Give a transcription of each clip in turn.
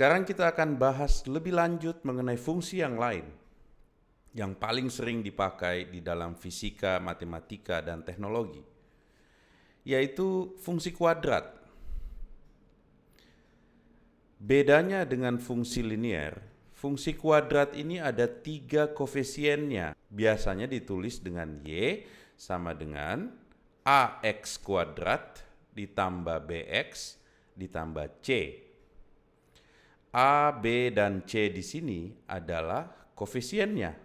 Sekarang kita akan bahas lebih lanjut mengenai fungsi yang lain yang paling sering dipakai di dalam fisika, matematika, dan teknologi, yaitu fungsi kuadrat. Bedanya dengan fungsi linear, fungsi kuadrat ini ada 3 koefisiennya. Biasanya ditulis dengan Y sama dengan AX kuadrat ditambah BX ditambah C. A, B, dan C di sini adalah koefisiennya.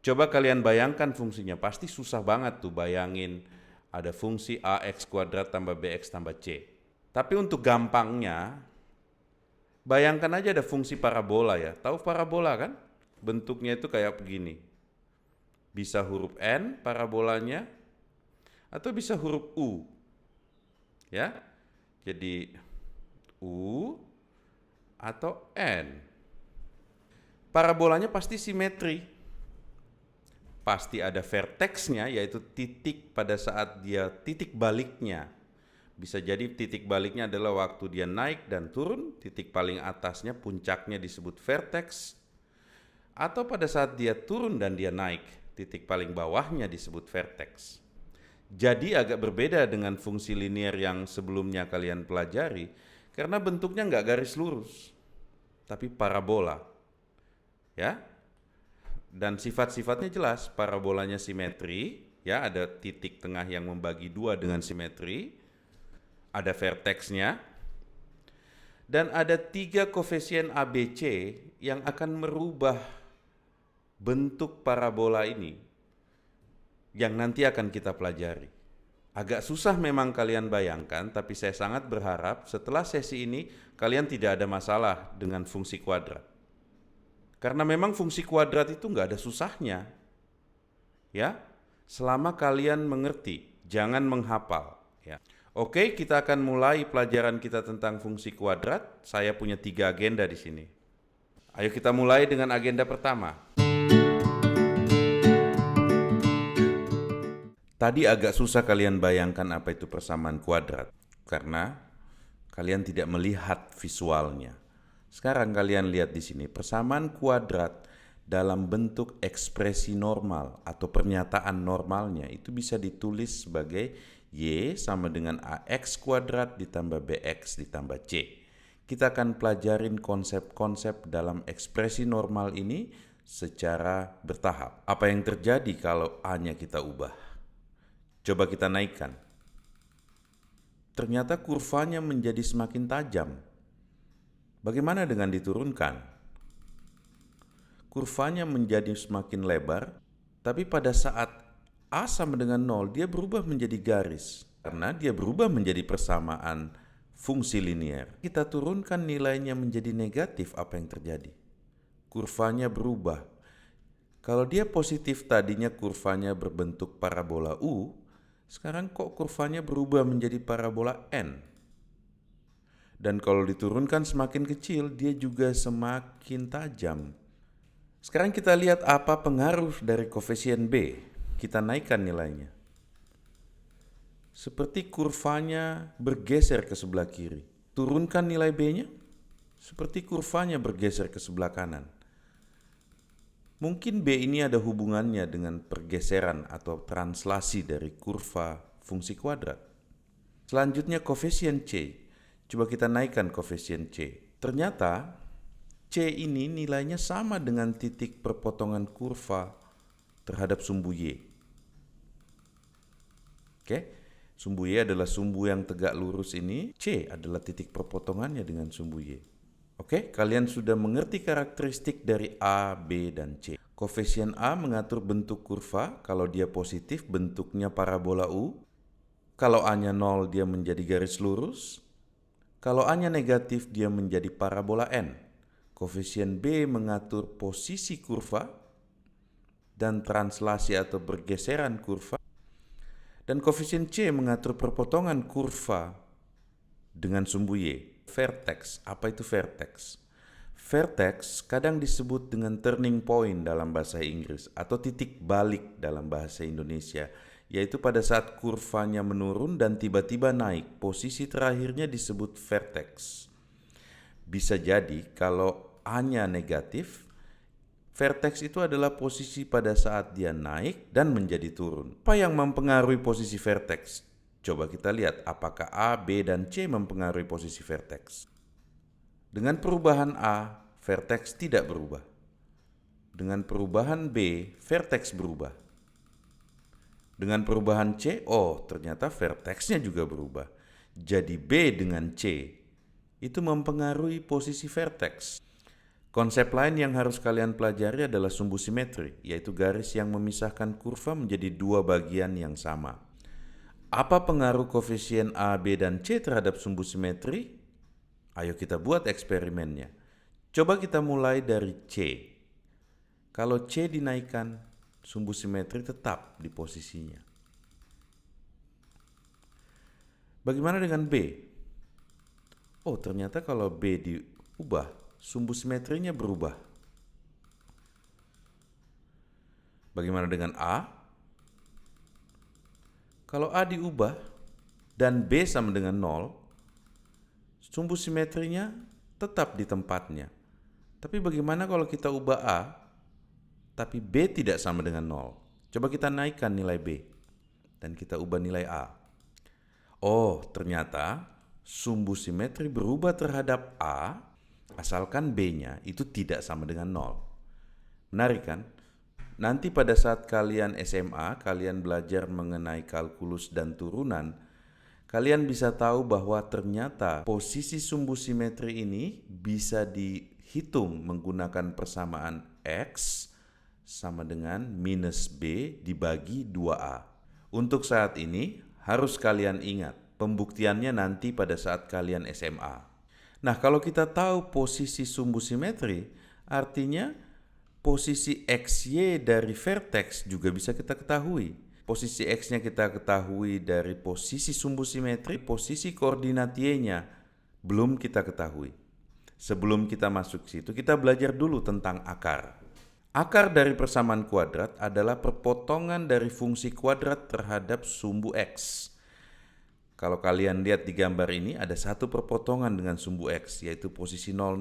Coba kalian bayangkan fungsinya, pasti susah banget tuh bayangin ada fungsi AX kuadrat tambah BX tambah C. Tapi untuk gampangnya, bayangkan aja ada fungsi parabola ya. Tahu parabola kan? Bentuknya itu kayak begini. Bisa huruf N parabolanya, atau bisa huruf U. Ya. Jadi U atau N. Parabolanya pasti simetri. Pasti ada verteksnya, yaitu titik pada saat dia titik baliknya. Bisa jadi titik baliknya adalah waktu dia naik dan turun, titik paling atasnya puncaknya disebut verteks. Atau pada saat dia turun dan dia naik, titik paling bawahnya disebut verteks. Jadi agak berbeda dengan fungsi linear yang sebelumnya kalian pelajari, karena bentuknya nggak garis lurus, tapi parabola. Ya, dan sifat-sifatnya jelas, parabolanya simetri, ya ada titik tengah yang membagi dua dengan simetri, ada verteksnya, dan ada 3 koefisien ABC yang akan merubah bentuk parabola ini, yang nanti akan kita pelajari. Agak susah memang kalian bayangkan, tapi saya sangat berharap setelah sesi ini kalian tidak ada masalah dengan fungsi kuadrat. Karena memang fungsi kuadrat itu nggak ada susahnya. Ya, selama kalian mengerti, jangan menghafal. Ya. Oke, kita akan mulai pelajaran kita tentang fungsi kuadrat. Saya punya 3 agenda di sini. Ayo kita mulai dengan agenda pertama. Tadi agak susah kalian bayangkan apa itu persamaan kuadrat, karena kalian tidak melihat visualnya. Sekarang kalian lihat di sini, persamaan kuadrat dalam bentuk ekspresi normal atau pernyataan normalnya itu bisa ditulis sebagai Y sama dengan AX kuadrat ditambah BX ditambah C. Kita akan pelajarin konsep-konsep dalam ekspresi normal ini secara bertahap. Apa yang terjadi kalau A-nya kita ubah? Coba kita naikkan. Ternyata kurvanya menjadi semakin tajam. Bagaimana dengan diturunkan? Kurvanya menjadi semakin lebar, tapi pada saat A sama dengan 0, dia berubah menjadi garis. Karena dia berubah menjadi persamaan fungsi linear. Kita turunkan nilainya menjadi negatif, apa yang terjadi? Kurvanya berubah. Kalau dia positif tadinya kurvanya berbentuk parabola U, sekarang kok kurvanya berubah menjadi parabola N? Dan kalau diturunkan semakin kecil, dia juga semakin tajam. Sekarang kita lihat apa pengaruh dari koefisien B. Kita naikkan nilainya. Seperti kurvanya bergeser ke sebelah kiri. Turunkan nilai B-nya, seperti kurvanya bergeser ke sebelah kanan. Mungkin B ini ada hubungannya dengan pergeseran atau translasi dari kurva fungsi kuadrat. Selanjutnya koefisien C. Coba kita naikkan koefisien C. Ternyata C ini nilainya sama dengan titik perpotongan kurva terhadap sumbu Y. Oke, sumbu Y adalah sumbu yang tegak lurus ini. C adalah titik perpotongannya dengan sumbu Y. Oke, kalian sudah mengerti karakteristik dari A, B, dan C. Koefisien A mengatur bentuk kurva. Kalau dia positif, bentuknya parabola U. Kalau A-nya 0, dia menjadi garis lurus. Kalau A-nya negatif, dia menjadi parabola N. Koefisien B mengatur posisi kurva dan translasi atau bergeseran kurva. Dan koefisien C mengatur perpotongan kurva dengan sumbu Y. Vertex. Apa itu vertex? Vertex kadang disebut dengan turning point dalam bahasa Inggris atau titik balik dalam bahasa Indonesia, yaitu pada saat kurvanya menurun dan tiba-tiba naik. Posisi terakhirnya disebut vertex. Bisa jadi kalau A-nya negatif, vertex itu adalah posisi pada saat dia naik dan menjadi turun. Apa yang mempengaruhi posisi vertex? Coba kita lihat apakah A, B, dan C mempengaruhi posisi vertex. Dengan perubahan A, vertex tidak berubah. Dengan perubahan B, vertex berubah. Dengan perubahan C, ternyata vertexnya juga berubah. Jadi B dengan C itu mempengaruhi posisi vertex. Konsep lain yang harus kalian pelajari adalah sumbu simetri, yaitu garis yang memisahkan kurva menjadi dua bagian yang sama. Apa pengaruh koefisien A, B, dan C terhadap sumbu simetri? Ayo kita buat eksperimennya. Coba kita mulai dari C. Kalau C dinaikkan, sumbu simetri tetap di posisinya. Bagaimana dengan B? Ternyata kalau B diubah, sumbu simetrinya berubah. Bagaimana dengan A? Kalau A diubah dan B sama dengan 0, sumbu simetrinya tetap di tempatnya. Tapi bagaimana kalau kita ubah A, tapi B tidak sama dengan 0? Coba kita naikkan nilai B dan kita ubah nilai A. Ternyata sumbu simetri berubah terhadap A asalkan B-nya itu tidak sama dengan 0. Menarik kan? Nanti pada saat kalian SMA, kalian belajar mengenai kalkulus dan turunan, kalian bisa tahu bahwa ternyata posisi sumbu simetri ini bisa dihitung menggunakan persamaan X sama dengan minus B dibagi 2A. Untuk saat ini, harus kalian ingat, pembuktiannya nanti pada saat kalian SMA. Nah, kalau kita tahu posisi sumbu simetri, artinya posisi XY dari vertex juga bisa kita ketahui. Posisi X-nya kita ketahui dari posisi sumbu simetri, posisi koordinat Y-nya belum kita ketahui. Sebelum kita masuk situ, kita belajar dulu tentang akar. Akar dari persamaan kuadrat adalah perpotongan dari fungsi kuadrat terhadap sumbu X. Kalau kalian lihat di gambar ini, ada satu perpotongan dengan sumbu X, yaitu posisi 00.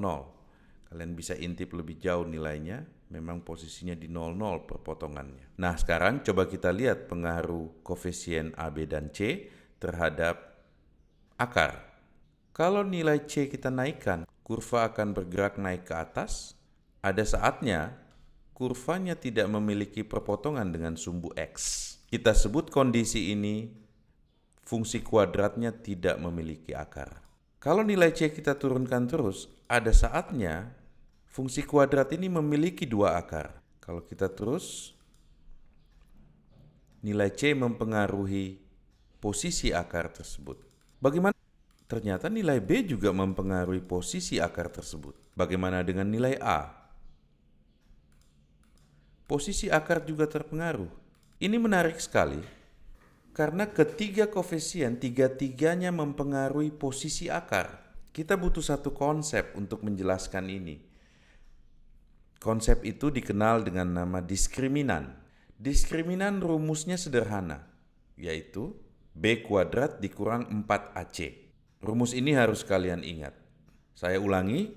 Kalian bisa intip lebih jauh nilainya, memang posisinya di 00 perpotongannya. Nah, sekarang coba kita lihat pengaruh koefisien A, B, dan C terhadap akar. Kalau nilai C kita naikkan, kurva akan bergerak naik ke atas. Ada saatnya kurvanya tidak memiliki perpotongan dengan sumbu X. Kita sebut kondisi ini fungsi kuadratnya tidak memiliki akar. Kalau nilai C kita turunkan terus, ada saatnya fungsi kuadrat ini memiliki dua akar. Kalau kita terus, nilai C mempengaruhi posisi akar tersebut. Bagaimana? Ternyata nilai B juga mempengaruhi posisi akar tersebut. Bagaimana dengan nilai A? Posisi akar juga terpengaruh. Ini menarik sekali, karena ketiga koefisien, tiga-tiganya mempengaruhi posisi akar. Kita butuh satu konsep untuk menjelaskan ini. Konsep itu dikenal dengan nama diskriminan. Diskriminan rumusnya sederhana, yaitu B kuadrat dikurang 4AC. Rumus ini harus kalian ingat. Saya ulangi,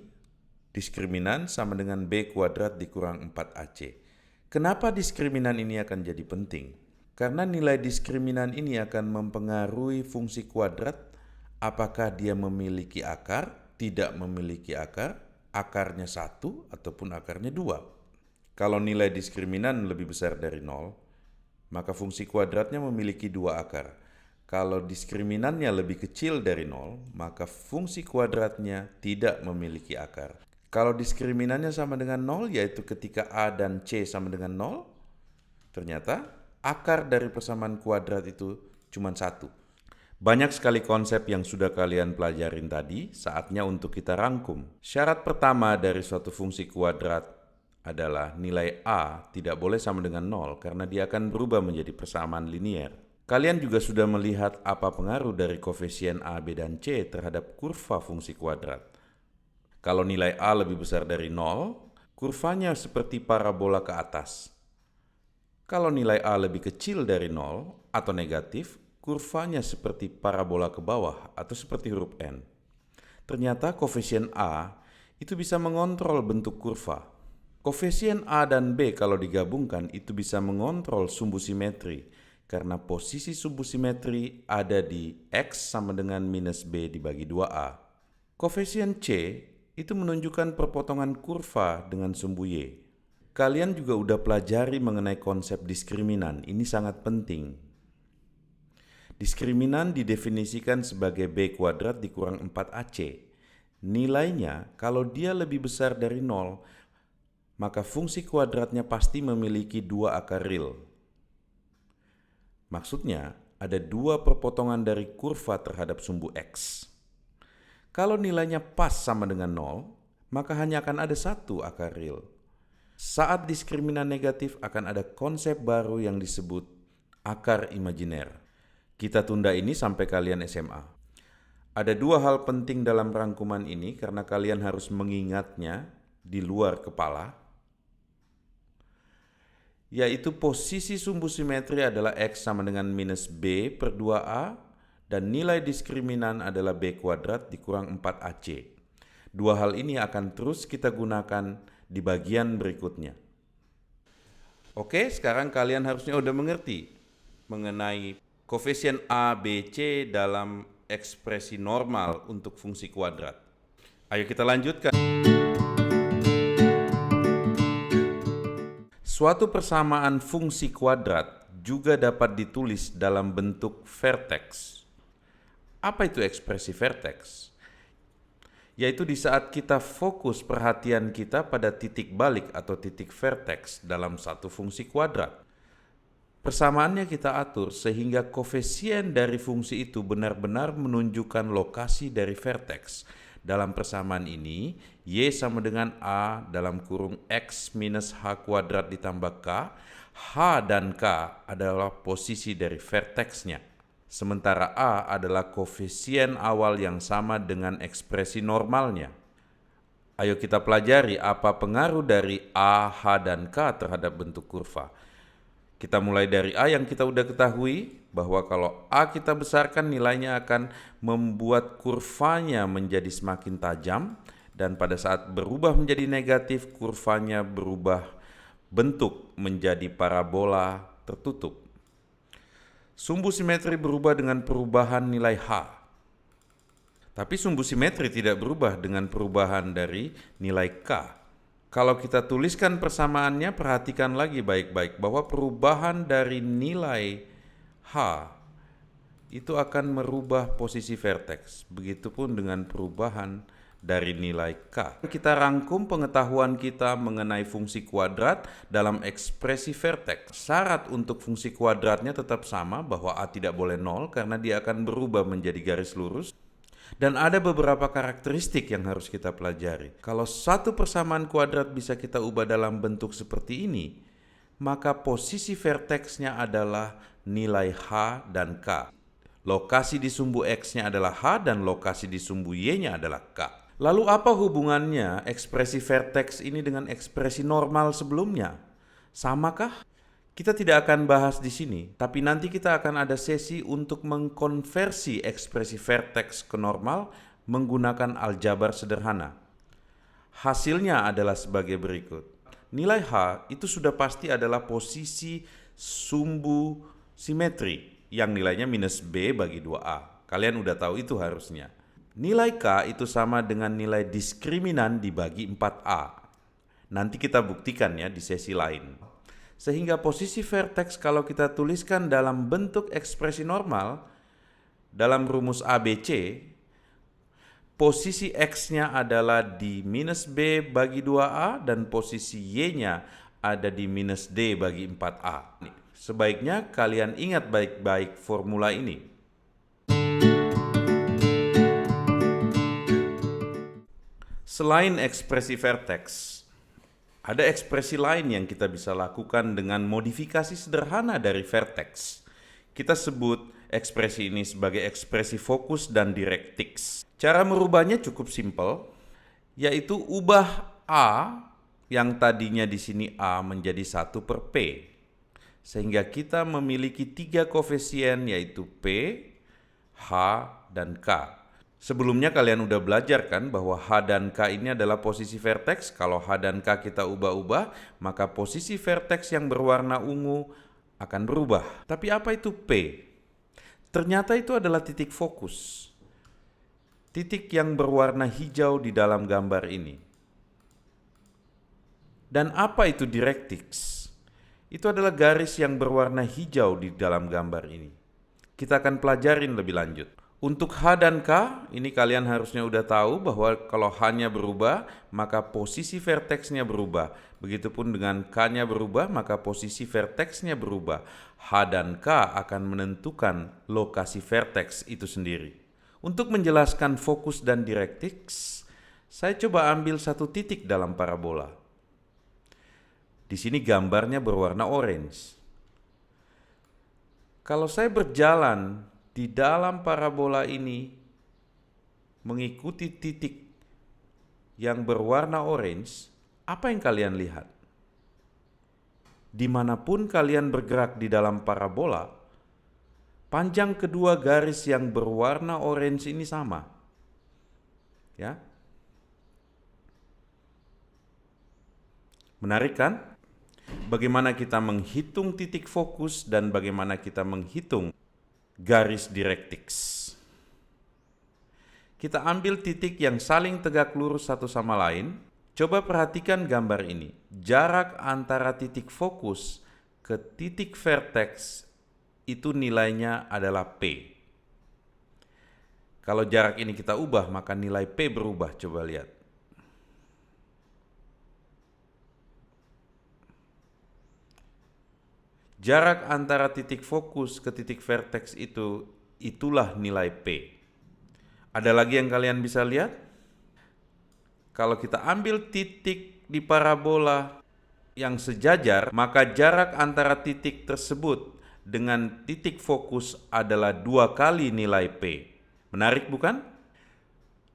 diskriminan sama dengan B kuadrat dikurang 4AC. Kenapa diskriminan ini akan jadi penting? Karena nilai diskriminan ini akan mempengaruhi fungsi kuadrat, apakah dia memiliki akar, tidak memiliki akar, akarnya 1 ataupun akarnya 2. Kalau nilai diskriminan lebih besar dari 0, maka fungsi kuadratnya memiliki 2 akar. Kalau diskriminannya lebih kecil dari 0, maka fungsi kuadratnya tidak memiliki akar. Kalau diskriminannya sama dengan 0, yaitu ketika A dan C sama dengan 0, ternyata akar dari persamaan kuadrat itu cuma 1. Banyak sekali konsep yang sudah kalian pelajarin tadi, saatnya untuk kita rangkum. Syarat pertama dari suatu fungsi kuadrat adalah nilai A tidak boleh sama dengan 0 karena dia akan berubah menjadi persamaan linier. Kalian juga sudah melihat apa pengaruh dari koefisien A, B, dan C terhadap kurva fungsi kuadrat. Kalau nilai A lebih besar dari 0, kurvanya seperti parabola ke atas. Kalau nilai A lebih kecil dari 0 atau negatif, kurvanya seperti parabola ke bawah atau seperti huruf N. Ternyata koefisien A itu bisa mengontrol bentuk kurva. Koefisien A dan B kalau digabungkan itu bisa mengontrol sumbu simetri, karena posisi sumbu simetri ada di X sama dengan minus B dibagi 2A. Koefisien C itu menunjukkan perpotongan kurva dengan sumbu Y. Kalian juga udah pelajari mengenai konsep diskriminan, ini sangat penting. Diskriminan didefinisikan sebagai B kuadrat dikurang 4AC. Nilainya kalau dia lebih besar dari 0, maka fungsi kuadratnya pasti memiliki 2 akar real. Maksudnya, ada 2 perpotongan dari kurva terhadap sumbu X. Kalau nilainya pas sama dengan 0, maka hanya akan ada 1 akar real. Saat diskriminan negatif akan ada konsep baru yang disebut akar imajiner. Kita tunda ini sampai kalian SMA. Ada 2 hal penting dalam rangkuman ini karena kalian harus mengingatnya di luar kepala, yaitu posisi sumbu simetri adalah X sama dengan minus B per 2A dan nilai diskriminan adalah B kuadrat dikurang 4AC. 2 hal ini akan terus kita gunakan di bagian berikutnya. Oke, sekarang kalian harusnya udah mengerti mengenai koefisien A, B, C dalam ekspresi normal untuk fungsi kuadrat. Ayo kita lanjutkan. Suatu persamaan fungsi kuadrat juga dapat ditulis dalam bentuk vertex. Apa itu ekspresi vertex? Yaitu di saat kita fokus perhatian kita pada titik balik atau titik vertex dalam satu fungsi kuadrat. Persamaannya kita atur sehingga koefisien dari fungsi itu benar-benar menunjukkan lokasi dari vertex. Dalam persamaan ini, Y sama dengan A dalam kurung X minus H kuadrat ditambah K. H dan K adalah posisi dari vertexnya. Sementara A adalah koefisien awal yang sama dengan ekspresi normalnya. Ayo kita pelajari apa pengaruh dari A, H, dan K terhadap bentuk kurva. Kita mulai dari A yang kita udah ketahui bahwa kalau A kita besarkan nilainya akan membuat kurvanya menjadi semakin tajam dan pada saat berubah menjadi negatif kurvanya berubah bentuk menjadi parabola tertutup. Sumbu simetri berubah dengan perubahan nilai H. Tapi sumbu simetri tidak berubah dengan perubahan dari nilai K. Kalau kita tuliskan persamaannya, perhatikan lagi baik-baik bahwa perubahan dari nilai H itu akan merubah posisi vertex. Begitupun dengan perubahan dari nilai K. Kita rangkum pengetahuan kita mengenai fungsi kuadrat dalam ekspresi vertex. Syarat untuk fungsi kuadratnya tetap sama bahwa A tidak boleh 0 karena dia akan berubah menjadi garis lurus. Dan ada beberapa karakteristik yang harus kita pelajari. Kalau satu persamaan kuadrat bisa kita ubah dalam bentuk seperti ini, maka posisi vertexnya adalah nilai H dan K. Lokasi di sumbu X-nya adalah H dan lokasi di sumbu Y-nya adalah K. Lalu apa hubungannya ekspresi vertex ini dengan ekspresi normal sebelumnya? Samakah? Kita tidak akan bahas di sini, tapi nanti kita akan ada sesi untuk mengkonversi ekspresi vertex ke normal menggunakan aljabar sederhana. Hasilnya adalah sebagai berikut. Nilai H itu sudah pasti adalah posisi sumbu simetri yang nilainya minus B bagi 2A. Kalian udah tahu itu harusnya. Nilai K itu sama dengan nilai diskriminan dibagi 4A. Nanti kita buktikan ya di sesi lain. Sehingga posisi vertex kalau kita tuliskan dalam bentuk ekspresi normal, dalam rumus ABC, posisi X-nya adalah di minus B bagi 2A dan posisi Y-nya ada di minus D bagi 4A. Sebaiknya kalian ingat baik-baik formula ini. Selain ekspresi vertex, ada ekspresi lain yang kita bisa lakukan dengan modifikasi sederhana dari vertex. Kita sebut ekspresi ini sebagai ekspresi fokus dan directrix. Cara merubahnya cukup simpel, yaitu ubah A yang tadinya di sini A menjadi 1 per P. Sehingga kita memiliki 3 koefisien yaitu P, H, dan K. Sebelumnya kalian udah belajar kan bahwa H dan K ini adalah posisi vertex. Kalau H dan K kita ubah-ubah, maka posisi vertex yang berwarna ungu akan berubah. Tapi apa itu P? Ternyata itu adalah titik fokus. Titik yang berwarna hijau di dalam gambar ini. Dan apa itu directrix? Itu adalah garis yang berwarna hijau di dalam gambar ini. Kita akan pelajarin lebih lanjut. Untuk H dan K, ini kalian harusnya udah tahu bahwa kalau H-nya berubah, maka posisi vertex-nya berubah. Begitupun dengan K-nya berubah, maka posisi vertex-nya berubah. H dan K akan menentukan lokasi vertex itu sendiri. Untuk menjelaskan fokus dan directrix, saya coba ambil satu titik dalam parabola. Di sini gambarnya berwarna orange. Kalau saya berjalan di dalam parabola ini mengikuti titik yang berwarna orange, apa yang kalian lihat? Dimanapun kalian bergerak di dalam parabola, panjang kedua garis yang berwarna orange ini sama. Ya. Menarik kan? Bagaimana kita menghitung titik fokus dan bagaimana kita menghitung garis directrix. Kita ambil titik yang saling tegak lurus satu sama lain. Coba perhatikan gambar ini. Jarak antara titik fokus ke titik vertex itu nilainya adalah P. Kalau jarak ini kita ubah, maka nilai P berubah. Coba lihat. Jarak antara titik fokus ke titik vertex itulah nilai P. Ada lagi yang kalian bisa lihat? Kalau kita ambil titik di parabola yang sejajar, maka jarak antara titik tersebut dengan titik fokus adalah 2 kali nilai P. Menarik bukan?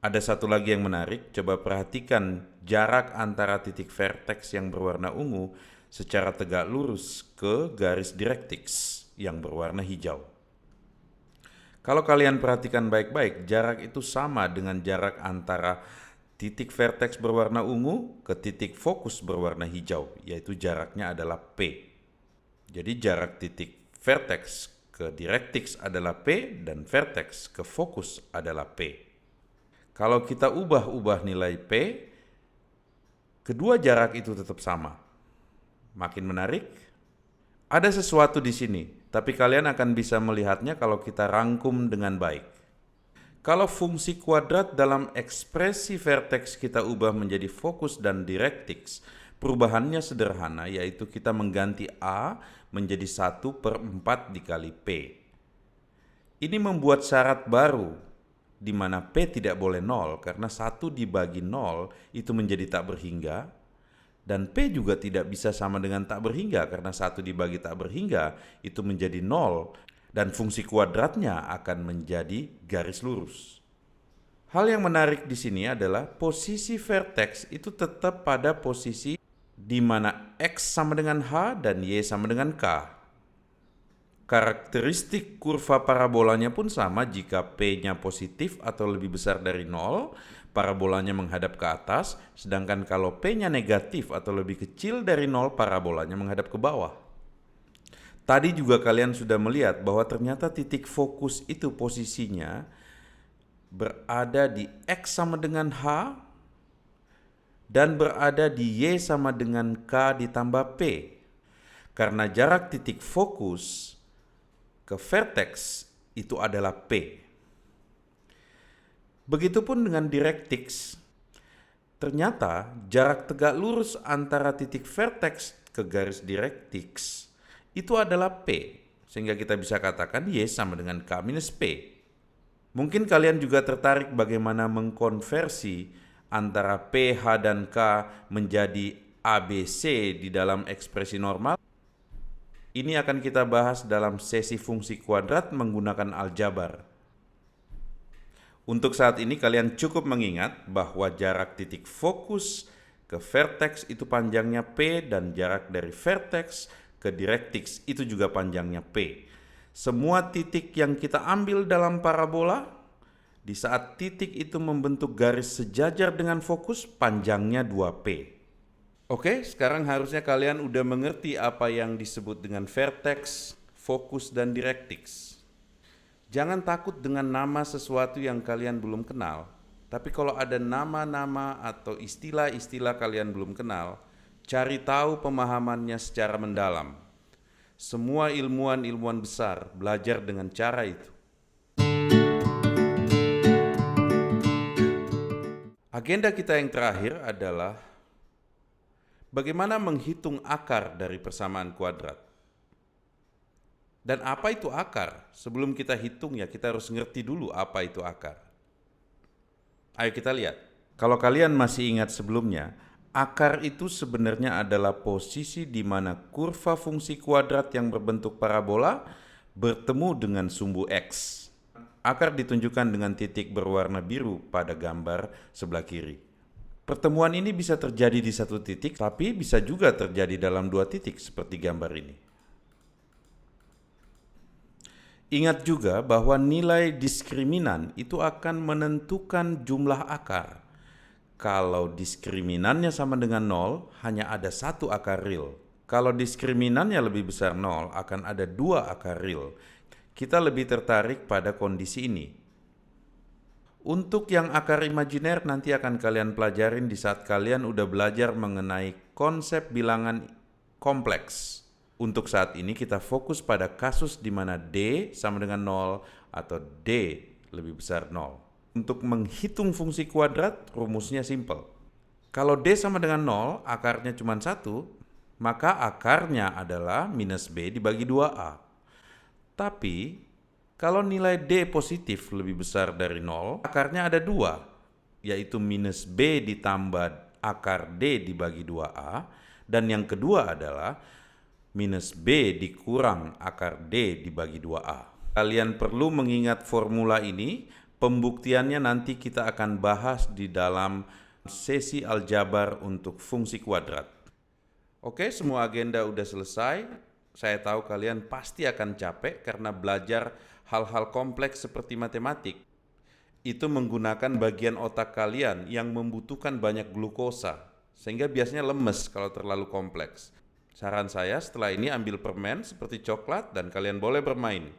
Ada satu lagi yang menarik, coba perhatikan jarak antara titik vertex yang berwarna ungu secara tegak lurus ke garis directrix yang berwarna hijau. Kalau kalian perhatikan baik-baik, jarak itu sama dengan jarak antara titik vertex berwarna ungu ke titik fokus berwarna hijau, yaitu jaraknya adalah P. Jadi jarak titik vertex ke directrix adalah P dan vertex ke fokus adalah P. Kalau kita ubah-ubah nilai P, kedua jarak itu tetap sama. Makin menarik. Ada sesuatu di sini, tapi kalian akan bisa melihatnya kalau kita rangkum dengan baik. Kalau fungsi kuadrat dalam ekspresi vertex kita ubah menjadi fokus dan directrix, perubahannya sederhana, yaitu kita mengganti A menjadi 1/4 dikali P. Ini membuat syarat baru, di mana P tidak boleh 0, karena 1 dibagi 0 itu menjadi tak berhingga. Dan P juga tidak bisa sama dengan tak berhingga karena 1 dibagi tak berhingga itu menjadi 0 dan fungsi kuadratnya akan menjadi garis lurus. Hal yang menarik di sini adalah posisi vertex itu tetap pada posisi di mana X sama dengan H dan Y sama dengan K. Karakteristik kurva parabolanya pun sama. Jika P-nya positif atau lebih besar dari 0, parabolanya menghadap ke atas, sedangkan kalau P-nya negatif atau lebih kecil dari 0, parabolanya menghadap ke bawah. Tadi juga kalian sudah melihat bahwa ternyata titik fokus itu posisinya berada di X sama dengan H dan berada di Y sama dengan K ditambah P. Karena jarak titik fokus ke vertex itu adalah P. Begitupun dengan directrix. Ternyata jarak tegak lurus antara titik vertex ke garis directrix itu adalah P. Sehingga kita bisa katakan Y sama dengan K minus P. Mungkin kalian juga tertarik bagaimana mengkonversi antara P, H, dan K menjadi ABC di dalam ekspresi normal. Ini akan kita bahas dalam sesi fungsi kuadrat menggunakan aljabar. Untuk saat ini kalian cukup mengingat bahwa jarak titik fokus ke vertex itu panjangnya P dan jarak dari vertex ke directrix itu juga panjangnya P. Semua titik yang kita ambil dalam parabola Di saat titik itu membentuk garis sejajar dengan fokus, panjangnya 2P. Oke, sekarang harusnya kalian udah mengerti apa yang disebut dengan vertex, fokus, dan directrix. Jangan takut dengan nama sesuatu yang kalian belum kenal. Tapi kalau ada nama-nama atau istilah-istilah kalian belum kenal, cari tahu pemahamannya secara mendalam. Semua ilmuwan-ilmuwan besar belajar dengan cara itu. Agenda kita yang terakhir adalah bagaimana menghitung akar dari persamaan kuadrat. Dan apa itu akar? Sebelum kita hitung ya kita harus ngerti dulu apa itu akar. Ayo kita lihat. Kalau kalian masih ingat sebelumnya, akar itu sebenarnya adalah posisi di mana kurva fungsi kuadrat yang berbentuk parabola bertemu dengan sumbu X. Akar ditunjukkan dengan titik berwarna biru pada gambar sebelah kiri. Pertemuan ini bisa terjadi di satu titik, tapi bisa juga terjadi dalam dua titik seperti gambar ini. Ingat juga bahwa nilai diskriminan itu akan menentukan jumlah akar. Kalau diskriminannya sama dengan 0, hanya ada satu akar real. Kalau diskriminannya lebih besar 0, akan ada dua akar real. Kita lebih tertarik pada kondisi ini. Untuk yang akar imajiner nanti akan kalian pelajarin di saat kalian udah belajar mengenai konsep bilangan kompleks. Untuk saat ini kita fokus pada kasus di mana D sama dengan 0 atau D lebih besar 0. Untuk menghitung fungsi kuadrat, rumusnya simple. Kalau D sama dengan 0, akarnya cuma 1, maka akarnya adalah minus B dibagi 2A. Tapi, kalau nilai D positif lebih besar dari 0, akarnya ada 2, yaitu minus B ditambah akar D dibagi 2A, dan yang kedua adalah minus B dikurang akar D dibagi 2A. Kalian perlu mengingat formula ini, pembuktiannya nanti kita akan bahas di dalam sesi aljabar untuk fungsi kuadrat. Oke, semua agenda udah selesai. Saya tahu kalian pasti akan capek karena belajar hal-hal kompleks seperti matematik. Itu menggunakan bagian otak kalian yang membutuhkan banyak glukosa, sehingga biasanya lemes kalau terlalu kompleks. Saran saya setelah ini ambil permen seperti coklat dan kalian boleh bermain.